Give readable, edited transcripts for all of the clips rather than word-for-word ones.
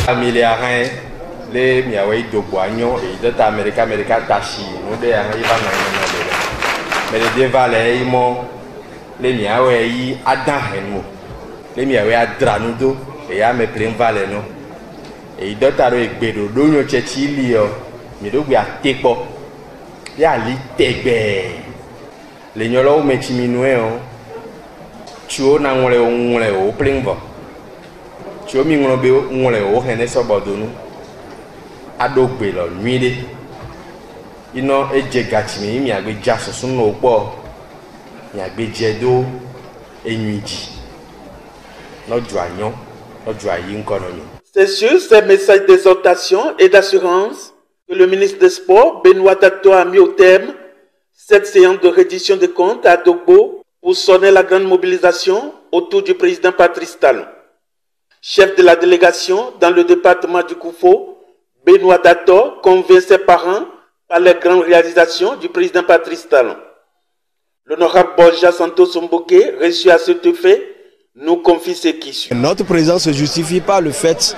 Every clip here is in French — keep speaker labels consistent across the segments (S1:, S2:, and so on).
S1: Familia les miawe do boignon et de America tachi nous de yan iba na mais les dévalés ils les miawe yi adan henu les miawe adranudo et ya me plein valé non et de taro egbedo do nyo chechi li o mi do gbe atepo ya li tegbe les nyolo mechi minue o chuo na ngole o plein va chuo mi ngole o hene so bodonu adogbe lo nuide ino eje gachimi mi agbe jaso sunu opo mi agbe jedo enuiji nojo anyon nojo ayi nkono mi.
S2: C'est sur ces messages d'exhortation et d'assurance que le ministre des Sports, Benoît Dato, a mis au terme cette séance de reddition de comptes à Dogbo pour sonner la grande mobilisation autour du président Patrice Talon. Chef de la délégation dans le département du Koufo, Benoît Dato convainc ses parents par les grandes réalisations du président Patrice Talon. L'honorable Borja Santos Mboké, reçu à cet effet, nous confie ses questions.
S3: Notre présence se justifie par le fait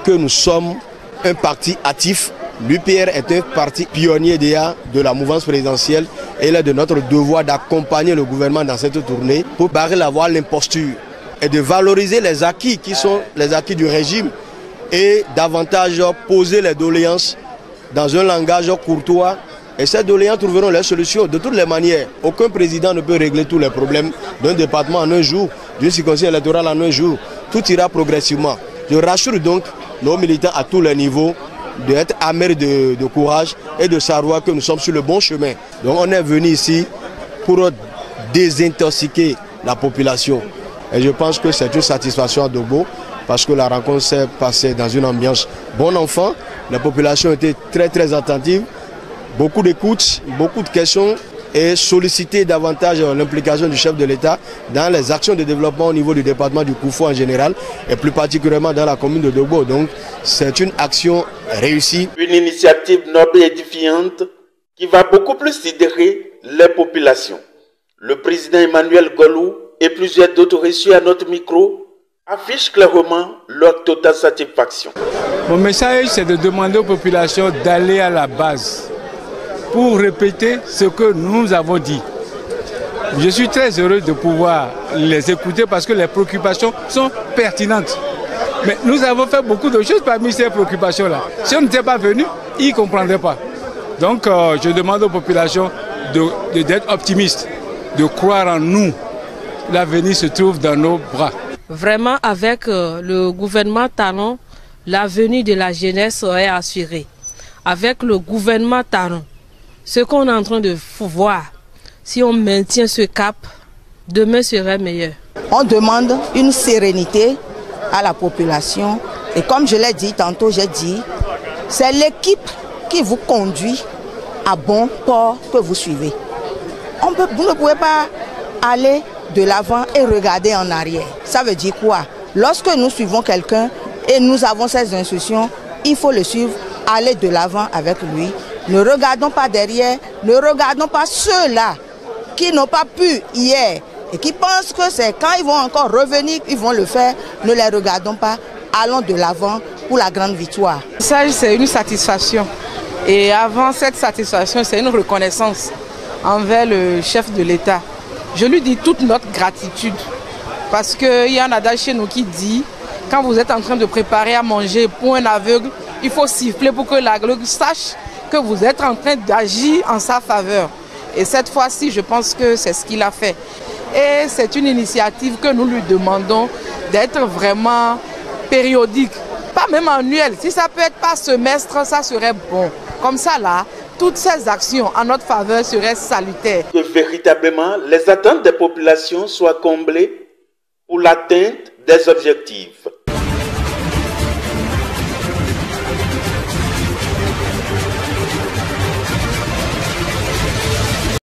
S3: que nous sommes un parti actif. L'UPR est un parti pionnier de la mouvance présidentielle et il est de notre devoir d'accompagner le gouvernement dans cette tournée pour barrer la voie à l'imposture et de valoriser les acquis qui sont les acquis du régime et davantage poser les doléances dans un langage courtois. Et ces doléances trouveront les solutions de toutes les manières. Aucun président ne peut régler tous les problèmes d'un département en un jour, d'une circonscription électorale en un jour. Tout ira progressivement. Je rassure donc nos militants à tous les niveaux d'être amers de courage et de savoir que nous sommes sur le bon chemin. Donc on est venu ici pour désintoxiquer la population. Et je pense que c'est une satisfaction à Dogbo parce que la rencontre s'est passée dans une ambiance bon enfant. La population était très attentive. Beaucoup d'écoute, beaucoup de questions et solliciter davantage l'implication du chef de l'État dans les actions de développement au niveau du département du Koufo en général et plus particulièrement dans la commune de Dogbo. Donc c'est une action réussie.
S2: Une initiative noble et édifiante qui va beaucoup plus sidérer les populations. Le président Emmanuel Golou et plusieurs d'autres reçus à notre micro affichent clairement leur totale satisfaction.
S4: Mon message, c'est de demander aux populations d'aller à la base pour répéter ce que nous avons dit. Je suis très heureux de pouvoir les écouter parce que les préoccupations sont pertinentes. Mais nous avons fait beaucoup de choses parmi ces préoccupations-là. Si on n'était pas venu, ils ne comprendraient pas. Donc je demande aux populations d'être optimistes, de croire en nous. L'avenir se trouve dans nos bras.
S5: Vraiment, avec le gouvernement Talon, l'avenir de la jeunesse est assuré. Avec le gouvernement Talon, ce qu'on est en train de voir, si on maintient ce cap, demain serait meilleur.
S6: On demande une sérénité à la population. Et comme je l'ai dit tantôt, j'ai dit, c'est l'équipe qui vous conduit à bon port que vous suivez. Vous ne pouvez pas aller de l'avant et regarder en arrière. Ça veut dire quoi? Lorsque nous suivons quelqu'un et nous avons ces instructions, il faut le suivre, aller de l'avant avec lui. Ne regardons pas derrière, ne regardons pas ceux-là qui n'ont pas pu hier et qui pensent que c'est quand ils vont encore revenir, ils vont le faire. Ne les regardons pas, allons de l'avant pour la grande victoire.
S5: Ça, c'est une satisfaction. Et avant cette satisfaction, c'est une reconnaissance envers le chef de l'État. Je lui dis toute notre gratitude parce qu'il y a un adage chez nous qui dit quand vous êtes en train de préparer à manger pour un aveugle, il faut siffler pour que l'aveugle sache que vous êtes en train d'agir en sa faveur. Et cette fois-ci, je pense que c'est ce qu'il a fait. Et c'est une initiative que nous lui demandons d'être vraiment périodique, pas même annuelle. Si ça peut être par semestre, ça serait bon. Comme ça, là, toutes ces actions en notre faveur seraient salutaires.
S2: Que véritablement, les attentes des populations soient comblées pour l'atteinte des objectifs.